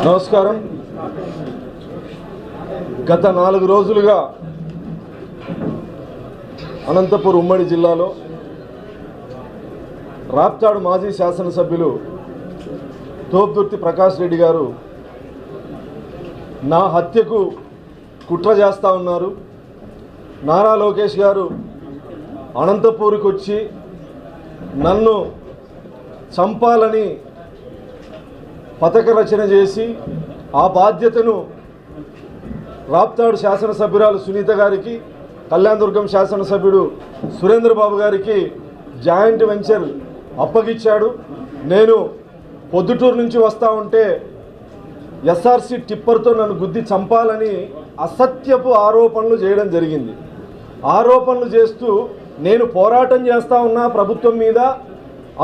నమస్కారం. గత 4 రోజులుగా అనంతపూర్ ఉమ్మడి జిల్లాలో రాప్తాడు మాజీ శాసనసభ్యులు తోపుదుర్తి ప్రకాష్ రెడ్డి గారు నా హత్యకు కుట్ర చేస్తూ ఉన్నారు. నారా లోకేష్ గారు అనంతపూర్కి వచ్చి నన్ను చంపాలని పథక రచన చేసి ఆ బాధ్యతను రాప్తాడు శాసనసభ్యురాలు సునీత గారికి, కళ్యాణదుర్గం శాసనసభ్యుడు సురేంద్రబాబు గారికి జాయింట్ వెంచర్ అప్పగించాడు. నేను పొద్దుటూరు నుంచి వస్తూ ఉంటే ఎస్ఆర్సీ టిప్పర్తో నన్ను గుద్ది చంపాలని అసత్యపు ఆరోపణలు చేయడం జరిగింది. ఆరోపణలు చేస్తూ నేను పోరాటం చేస్తూ ఉన్నా ప్రభుత్వం మీద,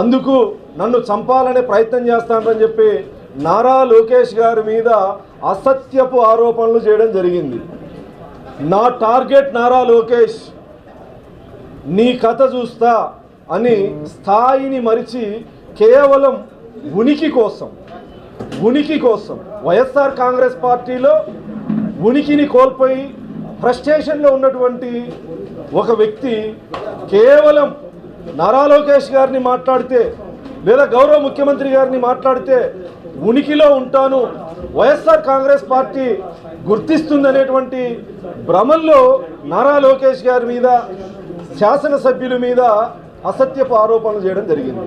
అందుకు నన్ను చంపాలనే ప్రయత్నం చేస్తానని చెప్పి నారా లోకేష్ గారి మీద అసత్యపు ఆరోపణలు చేయడం జరిగింది. నా టార్గెట్ నారా లోకేష్, నీ కథ చూస్తా అని స్థాయిని మరిచి కేవలం ఉనికి కోసం వైఎస్ఆర్ కాంగ్రెస్ పార్టీలో ఉనికిని కోల్పోయి ఫ్రస్ట్రేషన్లో ఉన్నటువంటి ఒక వ్యక్తి కేవలం నారా లోకేష్ గారిని మాట్లాడితే లేదా గౌరవ ముఖ్యమంత్రి గారిని మాట్లాడితే ఉనికిలో ఉంటాను, వైఎస్ఆర్ కాంగ్రెస్ పార్టీ గుర్తిస్తుందనేటువంటి భ్రమల్లో నారా లోకేష్ గారి మీద, శాసనసభ్యుల మీద అసత్యపు ఆరోపణలు చేయడం జరిగింది.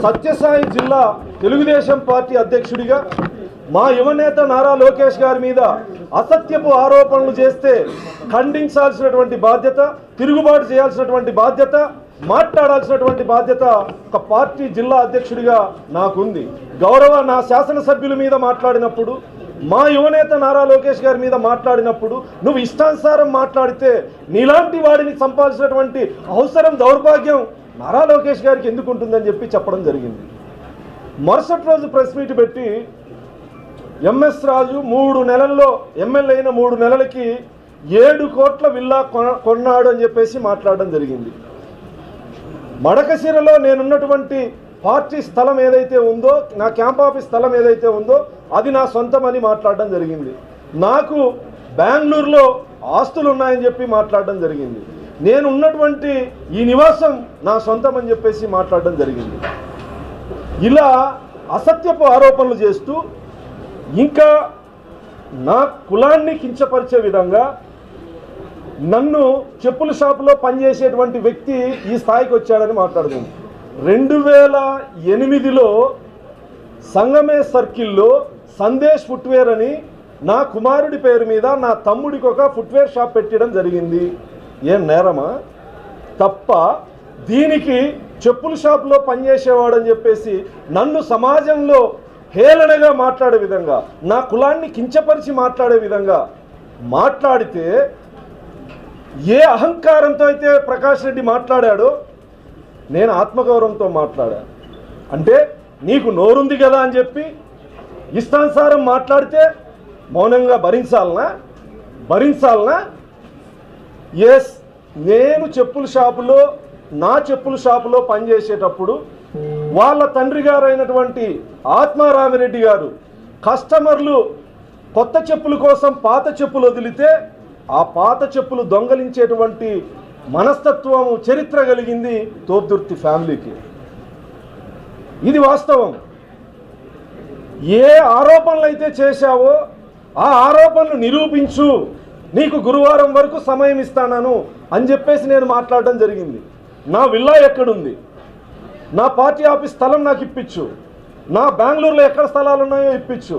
సత్యసాయి జిల్లా తెలుగుదేశం పార్టీ అధ్యక్షుడిగా మా యువనేత నారా లోకేష్ గారి మీద అసత్యపు ఆరోపణలు చేస్తే ఖండించాల్సినటువంటి బాధ్యత, తిరుగుబాటు చేయాల్సినటువంటి బాధ్యత, మాట్లాడాల్సినటువంటి బాధ్యత ఒక పార్టీ జిల్లా అధ్యక్షుడిగా నాకుంది. గౌరవ నా శాసనసభ్యుల మీద మాట్లాడినప్పుడు, మా యువనేత నారా లోకేష్ గారి మీద మాట్లాడినప్పుడు నువ్వు ఇష్టానుసారం మాట్లాడితే నీలాంటి వాడిని చంపాల్సినటువంటి అవసరం, దౌర్భాగ్యం నారా లోకేష్ గారికి ఎందుకు ఉంటుందని చెప్పి చెప్పడం జరిగింది. మరుసటి రోజు ప్రెస్ మీట్ పెట్టి ఎంఎస్ రాజు 3 నెలల్లో ఎమ్మెల్యే అయిన 3 నెలలకి 7 కోట్ల విల్లా కొన్నాడు అని చెప్పేసి మాట్లాడడం జరిగింది. మడకశిరలో నేనున్నటువంటి పార్టీ స్థలం ఏదైతే ఉందో, నా క్యాంప్ ఆఫీస్ స్థలం ఏదైతే ఉందో అది నా సొంతం అని మాట్లాడడం జరిగింది. నాకు బెంగళూరులో ఆస్తులు ఉన్నాయని చెప్పి మాట్లాడడం జరిగింది. నేను ఉన్నటువంటి ఈ నివాసం నా సొంతం అని చెప్పేసి మాట్లాడడం జరిగింది. ఇలా అసత్యపు ఆరోపణలు చేస్తూ ఇంకా నా కులాన్ని కించపరిచే విధంగా నన్ను చెప్పుల షాపులో పనిచేసేటువంటి వ్యక్తి ఈ స్థాయికి వచ్చాడని మాట్లాడుతుంది. 2008లో సంగమే సర్కిల్లో సందేశ్ ఫుట్వేర్ అని నా కుమారుడి పేరు మీద నా తమ్ముడికి ఒక ఫుట్వేర్ షాప్ పెట్టడం జరిగింది. ఏం నేరమా? తప్ప దీనికి చెప్పుల షాపులో పనిచేసేవాడని చెప్పేసి నన్ను సమాజంలో హేళనగా మాట్లాడే విధంగా, నా కులాన్ని కించపరిచి మాట్లాడే విధంగా మాట్లాడితే, ఏ అహంకారంతో అయితే ప్రకాష్ రెడ్డి మాట్లాడాడో నేను ఆత్మగౌరవంతో మాట్లాడా. అంటే నీకు నోరుంది కదా అని చెప్పి ఇష్టానుసారం మాట్లాడితే మౌనంగా భరించాలనా? ఎస్, నేను నా చెప్పుల షాపులో పనిచేసేటప్పుడు వాళ్ళ తండ్రి గారు అయినటువంటి ఆత్మారామిరెడ్డి గారు కస్టమర్లు కొత్త చెప్పుల కోసం పాత చెప్పులు వదిలితే ఆ పాత చెప్పులు దొంగలించేటువంటి మనస్తత్వం, చరిత్ర కలిగింది తోపుదుర్తి ఫ్యామిలీకి. ఇది వాస్తవం. ఏ ఆరోపణలు అయితే చేశావో ఆ ఆరోపణలు నిరూపించు, నీకు గురువారం వరకు సమయం ఇస్తాను అని చెప్పేసి నేను మాట్లాడడం జరిగింది. నా విల్లా ఎక్కడుంది, నా పార్టీ ఆఫీస్ స్థలం నాకు ఇప్పించు, నా బెంగళూరులో ఎక్కడ స్థలాలు ఉన్నాయో ఇప్పించు,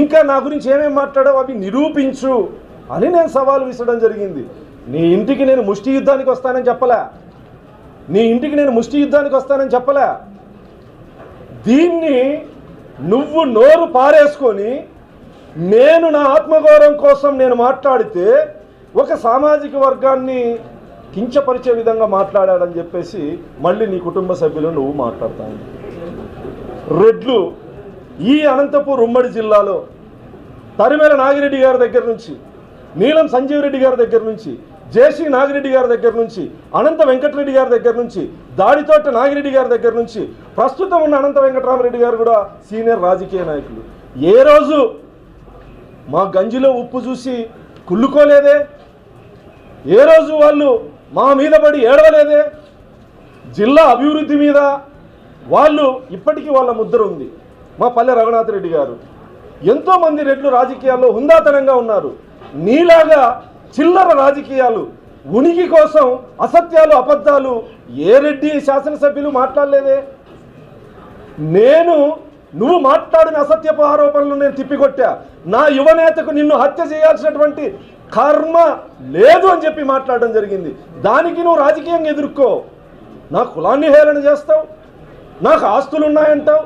ఇంకా నా గురించి ఏమేమి మాట్లాడావు అవి నిరూపించు అని నేను సవాలు విసరడం జరిగింది. నీ ఇంటికి నేను ముష్టి యుద్ధానికి వస్తానని చెప్పలే. దీన్ని నువ్వు నోరు పారేసుకొని నేను నా ఆత్మగౌరవం కోసం నేను మాట్లాడితే ఒక సామాజిక వర్గాన్ని కించపరిచే విధంగా మాట్లాడాడని చెప్పేసి మళ్ళీ నీ కుటుంబ సభ్యులు నువ్వు మాట్లాడతావు. రెడ్లు ఈ అనంతపూర్ ఉమ్మడి జిల్లాలో తరిమేల నాగిరెడ్డి గారి దగ్గర నుంచి, నీలం సంజీవ్ రెడ్డి గారి దగ్గర నుంచి, జేసీ నాగిరెడ్డి గారి దగ్గర నుంచి, అనంత వెంకటరెడ్డి గారి దగ్గర నుంచి, దాడితోట నాగిరెడ్డి గారి దగ్గర నుంచి, ప్రస్తుతం ఉన్న అనంత వెంకటరామరెడ్డి గారు కూడా సీనియర్ రాజకీయ నాయకులు. ఏ రోజు మా గంజిలో ఉప్పు చూసి కుళ్ళుకోలేదే, ఏ రోజు వాళ్ళు మా మీద పడి ఏడవలేదే. జిల్లా అభివృద్ధి మీద వాళ్ళు ఇప్పటికీ వాళ్ళ ముద్ర ఉంది. మా పల్లె రఘునాథ్ రెడ్డి గారు, ఎంతోమంది రెడ్లు రాజకీయాల్లో హుందాతనంగా ఉన్నారు. నీలాగా చిల్లర రాజకీయాలు, ఉనికి కోసం అసత్యాలు అబద్ధాలు ఏ రెడ్డి శాసనసభ్యులు మాట్లాడలేదే. నువ్వు మాట్లాడిన అసత్యపు ఆరోపణలు నేను తిప్పికొట్టా. నా యువనేతకు నిన్ను హత్య చేయాల్సినటువంటి కర్మ లేదు అని చెప్పి మాట్లాడడం జరిగింది. దానికి నువ్వు రాజకీయంగా ఎదుర్కో. నా కులాన్ని హేళన చేస్తావు, నాకు ఆస్తులు ఉన్నాయంటావు,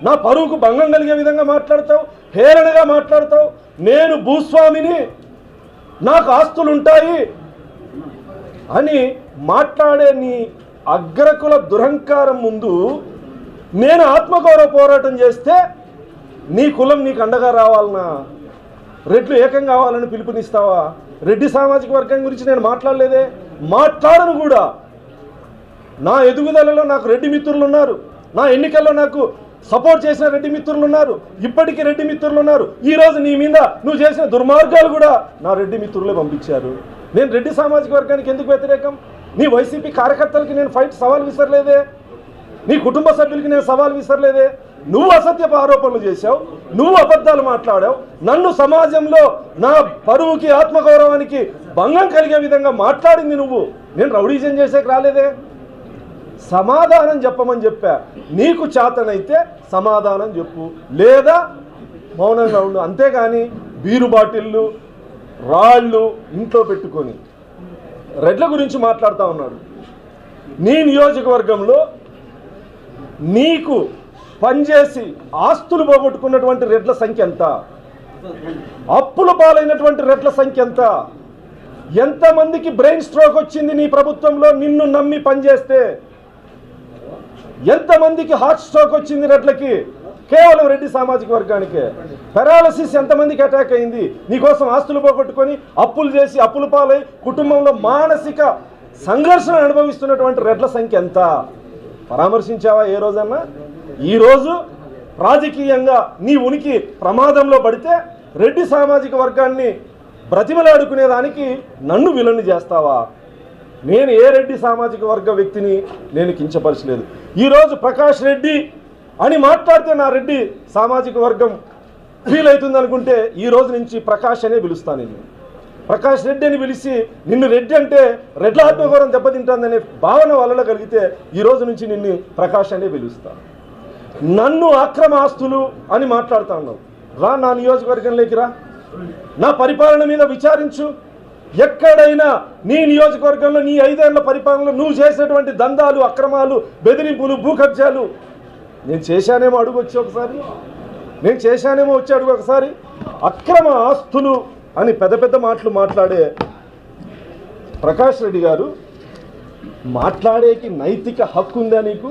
నా పరువుకు భంగం కలిగే విధంగా మాట్లాడతావు, హేళనగా మాట్లాడతావు. నేను భూస్వామిని, నాకు ఆస్తులు ఉంటాయి అని మాట్లాడే నీ అగ్రకుల దురహంకారం ముందు నేను ఆత్మగౌరవ పోరాటం చేస్తే నీ కులం నీకు అండగా రావాలనా? రెడ్లు ఏకం కావాలని పిలుపునిస్తావా? రెడ్డి సామాజిక వర్గం గురించి నేను మాట్లాడలేదే, మాట్లాడను కూడా. నా ఎదుగుదలలో నాకు రెడ్డి మిత్రులు ఉన్నారు, నా ఎన్నికల్లో నాకు సపోర్ట్ చేసిన రెడ్డి మిత్రులు ఉన్నారు, ఇప్పటికీ రెడ్డి మిత్రులు ఉన్నారు. ఈరోజు నీ మీద నువ్వు చేసిన దుర్మార్గాలు కూడా నా రెడ్డి మిత్రులే పంపించారు. నేను రెడ్డి సామాజిక వర్గానికి ఎందుకు వ్యతిరేకం? నీ వైసీపీ కార్యకర్తలకి నేను సవాల్ విసరలేదే, నీ కుటుంబ సభ్యులకి నేను సవాల్ విసరలేదే. నువ్వు అసత్యపు ఆరోపణలు చేశావు, నువ్వు అబద్ధాలు మాట్లాడావు, నన్ను సమాజంలో నా పరువుకి ఆత్మగౌరవానికి భంగం కలిగే విధంగా మాట్లాడింది నువ్వు. నేను రౌడీజం చేసేకి రాలేదే. సమాధానం చెప్పమని చెప్పా. నీకు చేతనైతే సమాధానం చెప్పు, లేదా మౌనంగా ఉండు. అంతేగాని బీరు బాటిళ్ళు రాళ్ళు ఇంట్లో పెట్టుకొని రెడ్ల గురించి మాట్లాడుతూ ఉన్నాడు. నీ నియోజకవర్గంలో నీకు పనిచేసి ఆస్తులు పోగొట్టుకున్నటువంటి రెడ్ల సంఖ్య ఎంత? అప్పుల పాలైనటువంటి రెడ్ల సంఖ్య ఎంత? ఎంతమందికి బ్రెయిన్ స్ట్రోక్ వచ్చింది నీ ప్రభుత్వంలో నిన్ను నమ్మి పనిచేస్తే? ఎంతమందికి హార్ట్ స్ట్రోక్ వచ్చింది రెడ్లకి? కేవలం రెడ్డి సామాజిక వర్గానికే. పెరాలసిస్ ఎంతమందికి అటాక్ అయింది? నీకోసం ఆస్తులు పోగొట్టుకొని అప్పులు చేసి అప్పుల పాలై కుటుంబంలో మానసిక సంఘర్షణ అనుభవిస్తున్నటువంటి రెడ్ల సంఖ్య ఎంత? పరామర్శించావా ఏ రోజన్నా? ఈరోజు రాజకీయంగా నీ ఉనికి ప్రమాదంలో పడితే రెడ్డి సామాజిక వర్గాన్ని బ్రతిమలాడుకునేదానికి నన్ను విలన్ని చేస్తావా? నేను ఏ రెడ్డి సామాజిక వర్గ వ్యక్తిని నేను కించపరచలేదు. ఈరోజు ప్రకాష్ రెడ్డి అని మాట్లాడితే నా రెడ్డి సామాజిక వర్గం ఫీల్ అవుతుంది అనుకుంటే ఈ రోజు నుంచి ప్రకాష్ అనే పిలుస్తాను. నేను ప్రకాష్ రెడ్డి అని పిలిచి నిన్ను రెడ్డి అంటే రెడ్ల ఆత్మగౌరవం దెబ్బతింటుందనే భావన వల్ల కలిగితే ఈ రోజు నుంచి నిన్ను ప్రకాష్ అనే పిలుస్తాను. నన్ను అక్రమ ఆస్తులు అని మాట్లాడుతా ఉన్నావు. రా నా నియోజకవర్గంలోకి రా, నా పరిపాలన మీద విచారించు. ఎక్కడైనా నీ నియోజకవర్గంలో నీ 5 ఏళ్ల పరిపాలనలో నువ్వు చేసినటువంటి దందాలు, అక్రమాలు, బెదిరింపులు, భూకబ్జాలు నేను చేశానేమో అడుగు వచ్చి ఒకసారి. నేను చేశానేమో వచ్చి అడుగు ఒకసారి. అక్రమ ఆస్తులు అని పెద్ద పెద్ద మాటలు మాట్లాడే ప్రకాష్ రెడ్డి గారు మాట్లాడేకి నైతిక హక్కు ఉందా నీకు?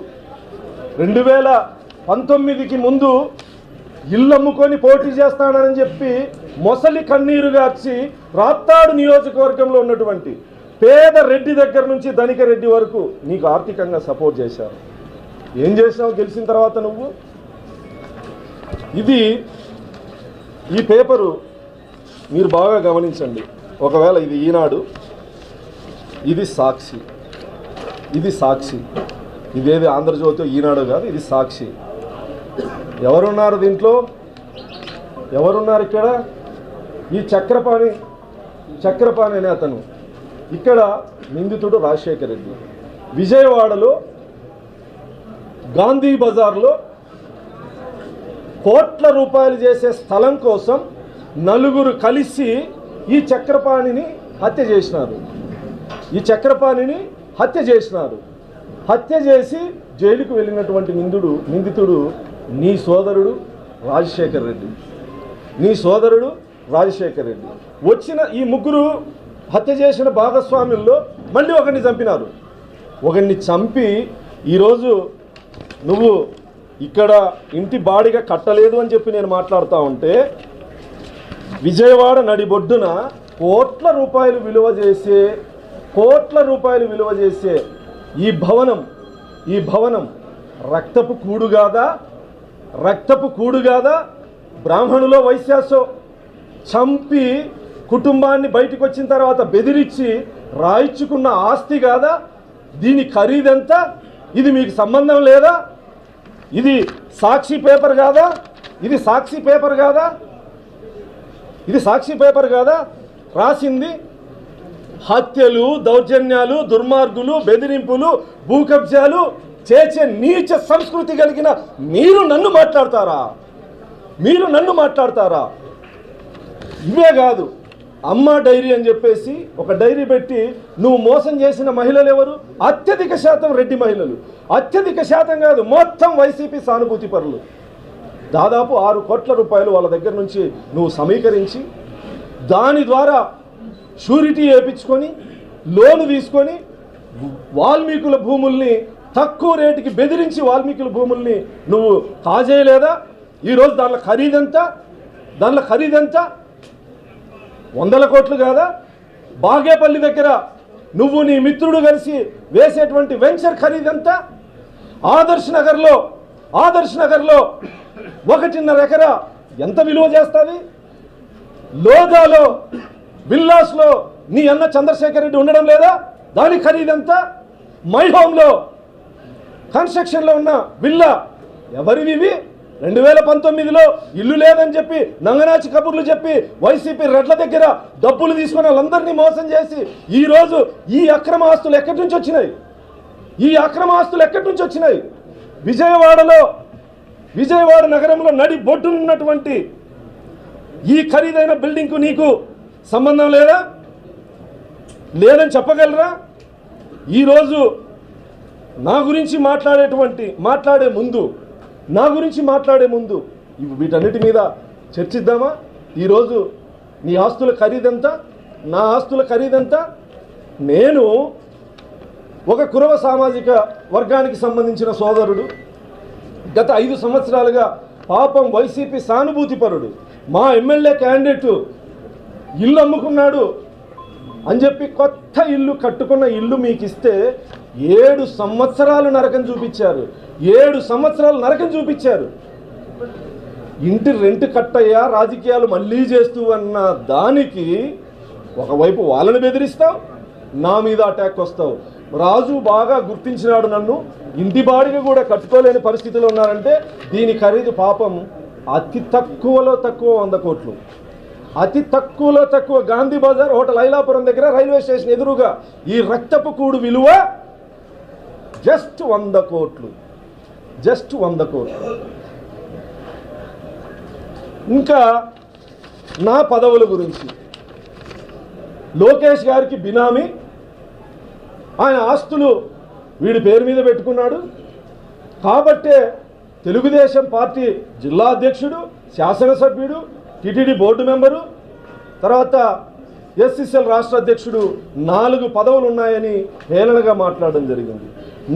2019కి ముందు ఇల్లు అమ్ముకొని పోటీ చేస్తానని చెప్పి మొసలి కన్నీరు గార్చి రాప్తాడు నియోజకవర్గంలో ఉన్నటువంటి పేద రెడ్డి దగ్గర నుంచి ధనిక రెడ్డి వరకు నీకు ఆర్థికంగా సపోర్ట్ చేశారు. ఏం చేసినావు గెలిచిన తర్వాత నువ్వు? ఈ పేపరు మీరు బాగా గమనించండి. ఒకవేళ ఇది ఈనాడు, ఇది సాక్షి, ఇదేది ఆంధ్రజ్యోతి ఈనాడు కాదు, ఇది సాక్షి. ఎవరున్నారు దీంట్లో? ఎవరున్నారు ఇక్కడ? ఈ చక్రపాణి అనే అతను. ఇక్కడ నిందితుడు రాజశేఖర్ రెడ్డి. విజయవాడలో గాంధీ బజార్లో కోట్ల రూపాయలు చేసే స్థలం కోసం నలుగురు కలిసి ఈ చక్రపాణిని హత్య చేసినారు. హత్య చేసి జైలుకు వెళ్ళినటువంటి నిందితుడు నీ సోదరుడు రాజశేఖర్ రెడ్డి. వచ్చిన ఈ ముగ్గురు హత్య చేసిన భాగస్వాముల్లో మళ్ళీ ఒకరిని చంపినారు. ఒకరిని చంపి ఈరోజు నువ్వు ఇక్కడ ఇంటి బాడిగా కట్టలేదు అని చెప్పి నేను మాట్లాడుతూ ఉంటే, విజయవాడ నడిబొడ్డున కోట్ల రూపాయలు విలువ చేసే ఈ భవనం రక్తపు కూడు కాదా? బ్రాహ్మణులో వైశ్యాసో చంపి కుటుంబాన్ని బయటకు వచ్చిన తర్వాత బెదిరించి రాయించుకున్న ఆస్తి కాదా? దీని ఖరీదెంత? ఇది మీకు సంబంధం లేదా? ఇది సాక్షి పేపర్ కాదా? ఇది సాక్షి పేపర్ కాదా? ఇది సాక్షి పేపర్ కాదా? రాసింది హత్యలు, దౌర్జన్యాలు, దుర్మార్గులు, బెదిరింపులు, భూకబ్జాలు చేసే నీచ సంస్కృతి కలిగిన మీరు నన్ను మాట్లాడతారా? మీరు నన్ను మాట్లాడతారా? ఇవే కాదు, అమ్మ డైరీ అని చెప్పేసి ఒక డైరీ పెట్టి నువ్వు మోసం చేసిన మహిళలు ఎవరు? అత్యధిక శాతం రెడ్డి మహిళలు. అత్యధిక శాతం కాదు, మొత్తం వైసీపీ సానుభూతి పరులు. దాదాపు 6 కోట్ల రూపాయలు వాళ్ళ దగ్గర నుంచి నువ్వు సమీకరించి దాని ద్వారా షూరిటీ వేయించుకొని లోను తీసుకొని వాల్మీకుల భూముల్ని తక్కువ రేటుకి బెదిరించి వాల్మీకుల భూముల్ని నువ్వు కాజేయలేదా? ఈరోజు దానిలో ఖరీదెంత? 100 కోట్లు కాదా? బాగేపల్లి దగ్గర నువ్వు నీ మిత్రుడు కలిసి వేసేటువంటి వెంచర్ ఖరీదెంత? ఆదర్శ్ నగర్లో 1.5 ఎకరా ఎంత విలువ చేస్తుంది? లోధాలో విల్లాస్లో నీ అన్న చంద్రశేఖర్ రెడ్డి ఉండడం లేదా? దాని ఖరీదెంత? మై హోమ్లో కన్స్ట్రక్షన్లో ఉన్న విల్లా ఎవరివి? 2019లో ఇల్లు లేదని చెప్పి నంగనాచి కబుర్లు చెప్పి వైసీపీ రెడ్ల దగ్గర డబ్బులు తీసుకుని వాళ్ళందరినీ మోసం చేసి ఈరోజు ఈ అక్రమ ఆస్తులు ఎక్కడి నుంచి వచ్చినాయి? విజయవాడ నగరంలో నడి బొడ్డునున్నటువంటి ఈ ఖరీదైన బిల్డింగ్కు నీకు సంబంధం లేదా? లేదని చెప్పగలరా? ఈరోజు నా గురించి మాట్లాడే ముందు వీటన్నిటి మీద చర్చిద్దామా? ఈరోజు నీ ఆస్తుల ఖరీదెంత? నా ఆస్తుల ఖరీదెంత? నేను ఒక కురవ సామాజిక వర్గానికి సంబంధించిన సోదరుడు. గత 5 సంవత్సరాలుగా పాపం వైసీపీ సానుభూతి పరుడు. మా ఎమ్మెల్యే క్యాండిడేటు ఇల్లు అమ్ముకున్నాడు అని చెప్పి కొత్త ఇల్లు కట్టుకున్న ఇల్లు మీకు ఇస్తే 7 సంవత్సరాలు నరకం చూపించారు. 7 సంవత్సరాలు నరకం చూపించారు. ఇంటి రెంట్ కట్టయ్యా రాజకీయాలు మళ్ళీ చేస్తూ అన్న దానికి ఒకవైపు వాళ్ళని బెదిరిస్తావు, నా మీద అటాక్ వస్తావు. రాజు బాగా గుర్తించినాడు నన్ను. ఇంటి బాడిగ కూడా కట్టుకోలేని పరిస్థితిలో ఉన్నారంటే దీని ఖరీదు పాపం అతి తక్కువలో తక్కువ 100 కోట్లు. అతి తక్కువలో తక్కువ గాంధీ బజార్ హోటల్ ఐలాపురం దగ్గర రైల్వే స్టేషన్ ఎదురుగా ఈ రక్తపు కూడు విలువ జస్ట్ 100 కోట్లు. ఇంకా నా పదవుల గురించి, లోకేష్ గారికి బినామీ, ఆయన ఆస్తులు వీడి పేరు మీద పెట్టుకున్నాడు కాబట్టే తెలుగుదేశం పార్టీ జిల్లా అధ్యక్షుడు, శాసనసభ్యుడు, టీటీడీ బోర్డు మెంబరు, తర్వాత ఎస్సీసీఎల్ రాష్ట్ర అధ్యక్షుడు 4 పదవులు ఉన్నాయని హేళనగా మాట్లాడడం జరిగింది.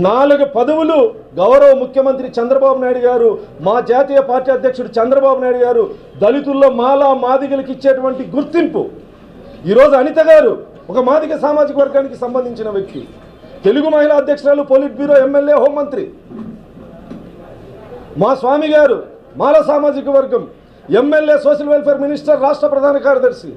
4 పదవులు గౌరవ ముఖ్యమంత్రి చంద్రబాబు నాయుడు గారు, మా జాతీయ పార్టీ అధ్యక్షుడు చంద్రబాబు నాయుడు గారు దళితుల్లో మాలా మాదిగలకు ఇచ్చేటువంటి గుర్తింపు. ఈరోజు అనిత గారు ఒక మాదిగ సామాజిక వర్గానికి సంబంధించిన వ్యక్తి, తెలుగు మహిళా అధ్యక్షురాలు, పొలిట్ బ్యూరో, ఎమ్మెల్యే, హోంమంత్రి. మా స్వామి గారు మాల సామాజిక వర్గం, ఎమ్మెల్యే, సోషల్ వెల్ఫేర్ మినిస్టర్, రాష్ట్ర ప్రధాన కార్యదర్శి.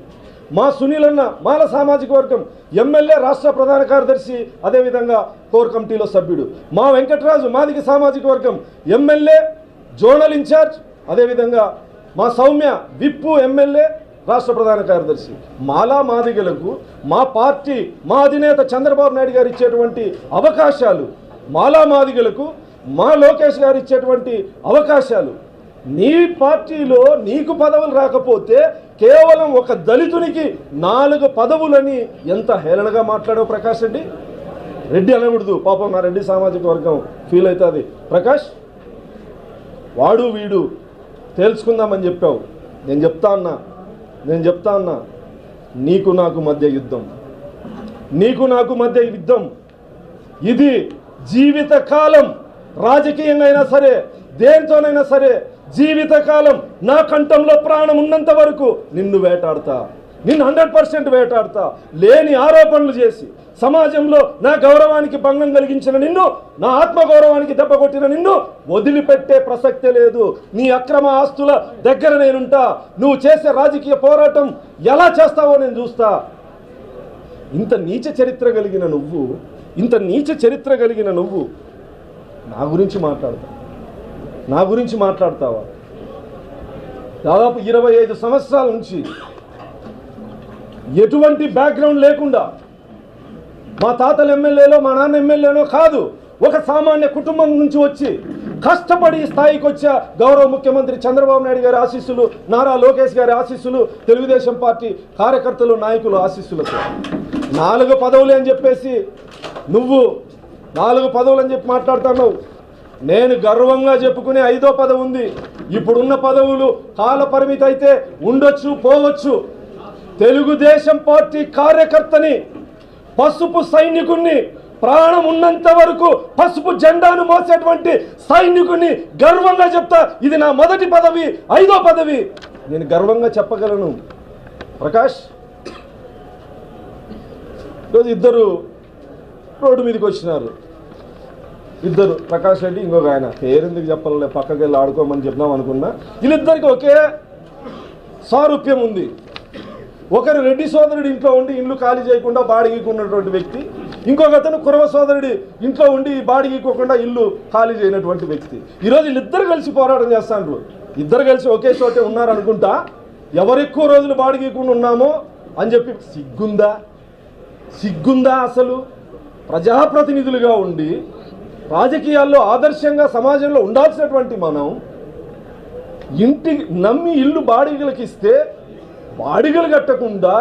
మా సునీల్ అన్న మాల సామాజిక వర్గం, ఎమ్మెల్యే, రాష్ట్ర ప్రధాన కార్యదర్శి, అదేవిధంగా కోర్ కమిటీలో సభ్యుడు. మా వెంకటరాజు మాదిగ సామాజిక వర్గం, ఎమ్మెల్యే, జోనల్ ఇన్ఛార్జ్, అదేవిధంగా మా సౌమ్య విప్పు, ఎమ్మెల్యే, రాష్ట్ర ప్రధాన కార్యదర్శి. మాలా మాదిగలకు మా పార్టీ, మా అధినేత చంద్రబాబు నాయుడు గారు ఇచ్చేటువంటి అవకాశాలు, మాలా మాదిగలకు మా లోకేష్ గారు ఇచ్చేటువంటి అవకాశాలు, నీ పార్టీలో నీకు పదవులు రాకపోతే కేవలం ఒక దళితునికి 4 పదవులని ఎంత హేళనగా మాట్లాడావు ప్రకాష్ రెడ్డి. రెడ్డి అనకూడదు పాపం, నా రెడ్డి సామాజిక వర్గం ఫీల్ అవుతుంది. ప్రకాష్, వాడు వీడు తేల్చుకుందామని చెప్పావు. నేను చెప్తా ఉన్నా నీకు నాకు మధ్య యుద్ధం. ఇది జీవితకాలం. రాజకీయంగా అయినా సరే, దేనితోనైనా సరే జీవితకాలం నా కంఠంలో ప్రాణం ఉన్నంత వరకు నిన్ను వేటాడతా. నిన్ను 100% వేటాడుతా. లేని ఆరోపణలు చేసి సమాజంలో నా గౌరవానికి భంగం కలిగించిన నిన్ను, నా ఆత్మగౌరవానికి దెబ్బ కొట్టిన నిన్ను వదిలిపెట్టే ప్రసక్తే లేదు. నీ అక్రమ ఆస్తుల దగ్గర నేనుంటా. నువ్వు చేసే రాజకీయ పోరాటం ఎలా చేస్తావో నేను చూస్తా. ఇంత నీచ చరిత్ర కలిగిన నువ్వు నా గురించి మాట్లాడతావా? దాదాపు 25 సంవత్సరాల నుంచి ఎటువంటి బ్యాక్గ్రౌండ్ లేకుండా, మా తాతలు ఎమ్మెల్యేలో మా నాన్న ఎమ్మెల్యేనో కాదు, ఒక సామాన్య కుటుంబం నుంచి వచ్చి కష్టపడి స్థాయికి వచ్చే గౌరవ ముఖ్యమంత్రి చంద్రబాబు నాయుడు గారి ఆశీస్సులు, నారా లోకేష్ గారి ఆశీస్సులు, తెలుగుదేశం పార్టీ కార్యకర్తలు నాయకులు ఆశీస్సులతో 4 పదవులు అని చెప్పేసి నువ్వు 4 పదవులు అని చెప్పి మాట్లాడుతున్నావు. నేను గర్వంగా చెప్పుకునే 5వ పదవి ఉంది. ఇప్పుడున్న పదవులు కాల పరిమితి అయితే ఉండొచ్చు, పోవచ్చు. తెలుగుదేశం పార్టీ కార్యకర్తని, పసుపు సైనికుణ్ణి, ప్రాణం ఉన్నంత వరకు పసుపు జెండాను మోసేటువంటి సైనికుని గర్వంగా చెప్తా. ఇది నా మొదటి పదవి, 5వ పదవి. నేను గర్వంగా చెప్పగలను. ప్రకాష్, ఈరోజు ఇద్దరు రోడ్డు మీదకి వచ్చినారు. ఇద్దరు, ప్రకాష్ రెడ్డి, ఇంకొక ఆయన, పేరెందుకు చెప్పాలి, పక్కకి వెళ్ళి ఆడుకోమని చెప్పినాం అనుకున్నా. వీళ్ళిద్దరికి ఒకే సారూప్యం ఉంది. ఒకరు రెడ్డి సోదరుడి ఇంట్లో ఉండి ఇల్లు ఖాళీ చేయకుండా బాడిగీకున్నటువంటి వ్యక్తి, ఇంకొక అతను కురవ సోదరుడి ఇంట్లో ఉండి బాడిగీకోకుండా ఇల్లు ఖాళీ చేయనటువంటి వ్యక్తి. ఈరోజు వీళ్ళిద్దరు కలిసి పోరాటం చేస్తాండ్రు. ఇద్దరు కలిసి ఒకే చోటే ఉన్నారనుకుంటా. ఎవరు ఎక్కువ రోజులు బాడిగీకుండా ఉన్నామో అని చెప్పి సిగ్గుందా అసలు? ప్రజాప్రతినిధులుగా ఉండి రాజకీయాల్లో ఆదర్శంగా సమాజంలో ఉండాల్సినటువంటి మనం ఇంటికి నమ్మి ఇల్లు బాడిగలకి ఇస్తే బాడిగలు కట్టకుండా,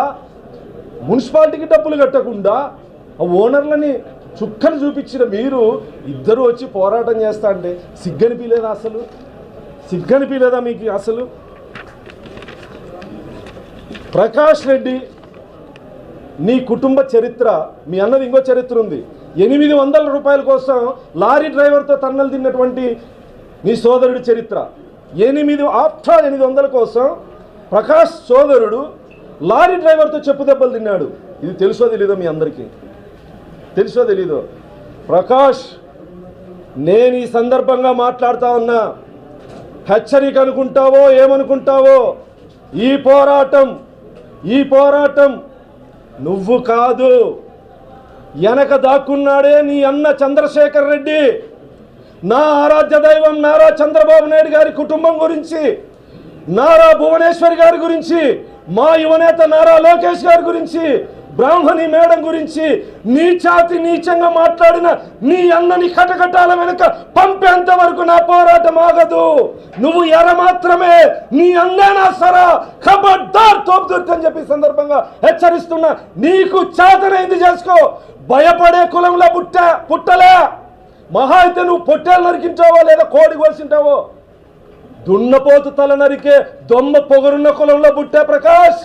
మున్సిపాలిటీకి డబ్బులు కట్టకుండా ఆ ఓనర్లని చుక్కలు చూపించిన మీరు ఇద్దరు వచ్చి పోరాటం చేస్తా అంటే సిగ్గనిపించలేదా మీకు అసలు? ప్రకాష్ రెడ్డి, నీ కుటుంబ చరిత్ర, మీ అన్నది ఇంకో చరిత్ర ఉంది. 800 రూపాయల కోసం లారీ డ్రైవర్తో తన్నలు తిన్నటువంటి నీ సోదరుడి చరిత్ర. 800 కోసం ప్రకాష్ సోదరుడు లారీ డ్రైవర్తో చెప్పు దెబ్బలు తిన్నాడు. ఇది తెలుసో తెలీదో మీ అందరికీ? తెలుసో తెలీదో? ప్రకాష్, నేను ఈ సందర్భంగా మాట్లాడుతా ఉన్నా. హెచ్చరిక అనుకుంటావో ఏమనుకుంటావో, ఈ పోరాటం నువ్వు కాదు, వెనక దాక్కున్నాడే నీ అన్న చంద్రశేఖర్ రెడ్డి. నా ఆరాధ్య దైవం నారా చంద్రబాబు నాయుడు గారి కుటుంబం గురించి, నారా భువనేశ్వర్ గారి గురించి, మా యువనేత నారా లోకేష్ గారి గురించి, బ్రాహ్మణి మేడం గురించి నీచంగా మాట్లాడిన నీ అన్నని కటకటాల వెనుక పంపేంత వరకు నా పోరాటం ఆగదు. నువ్వు ఎర మాత్రమే, నీ అన్నే నా సరా. ఖబర్దార్ తోపుదుర్తి అని చెప్పి సందర్భంగా హెచ్చరిస్తున్నా. నీకు చేతనైంది చేసుకో. భయపడే కులంలో పుట్టలే. మహా అయితే నువ్వు పొట్టేలు నరికించావో లేదా కోడి కోసింటావో. దున్నపోతు తల నరికే దొమ్మ పొగరున్న కులంలో పుట్టే ప్రకాష్.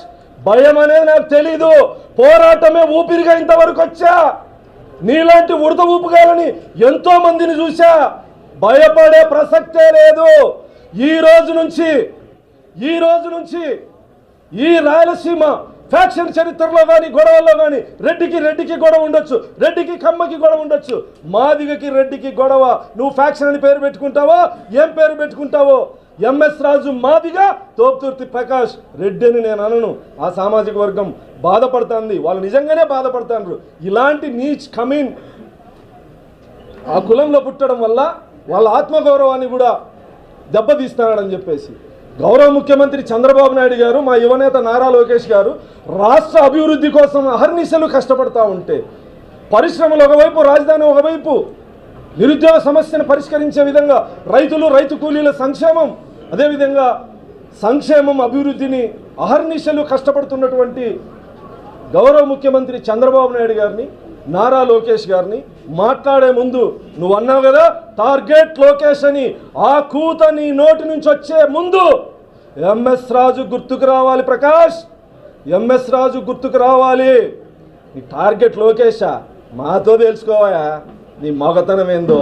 భయం అనేది నాకు తెలీదు. పోరాటమే ఊపిరిగా ఇంతవరకు వచ్చా. నీలాంటి ఉడత ఊపుగాలని ఎంతో మందిని చూసా. భయపడే ప్రసక్తే లేదు. ఈ రోజు నుంచి ఈ రాయలసీమ ఫ్యాక్షన్ చరిత్రలో కానీ గొడవల్లో కానీ రెడ్డికి గొడవ ఉండొచ్చు, రెడ్డికి కమ్మకి గొడవ ఉండొచ్చు, మాదిగకి రెడ్డికి గొడవ. నువ్వు ఫ్యాక్షన్ అని పేరు పెట్టుకుంటావో, ఏం పేరు పెట్టుకుంటావో, ఎంఎస్ రాజు మాదిగా, తోపుతుర్తి ప్రకాష్ రెడ్డి అని నేను అనను. ఆ సామాజిక వర్గం బాధపడుతుంది, వాళ్ళు నిజంగానే బాధపడుతున్నారు. ఇలాంటి నీచ్ కమీన్ ఆ కులంలో పుట్టడం వల్ల వాళ్ళ ఆత్మగౌరవాన్ని కూడా దెబ్బతీస్తున్నాడని చెప్పేసి గౌరవ ముఖ్యమంత్రి చంద్రబాబు నాయుడు గారు, మా యువనేత నారా లోకేష్ గారు రాష్ట్ర అభివృద్ధి కోసం అహర్నిశలు కష్టపడతా ఉంటే, పరిశ్రమలు ఒకవైపు, రాజధాని ఒకవైపు, నిరుద్యోగ సమస్యను పరిష్కరించే విధంగా రైతు కూలీల సంక్షేమం, అదేవిధంగా సంక్షేమం, అభివృద్ధిని అహర్నిశలు కష్టపడుతున్నటువంటి గౌరవ ముఖ్యమంత్రి చంద్రబాబు నాయుడు గారిని, నారా లోకేష్ గారిని మాట్లాడే ముందు నువ్వు అన్నావు కదా టార్గెట్ లోకేష్ అని. ఆ కూత నీ నోటి నుంచి వచ్చే ముందు ఎంఎస్ రాజు గుర్తుకు రావాలి. ప్రకాష్, ఎంఎస్ రాజు గుర్తుకు రావాలి. నీ టార్గెట్ లోకేషా? మాతో తెలుసుకోవాయా నీ మగతనం ఏందో.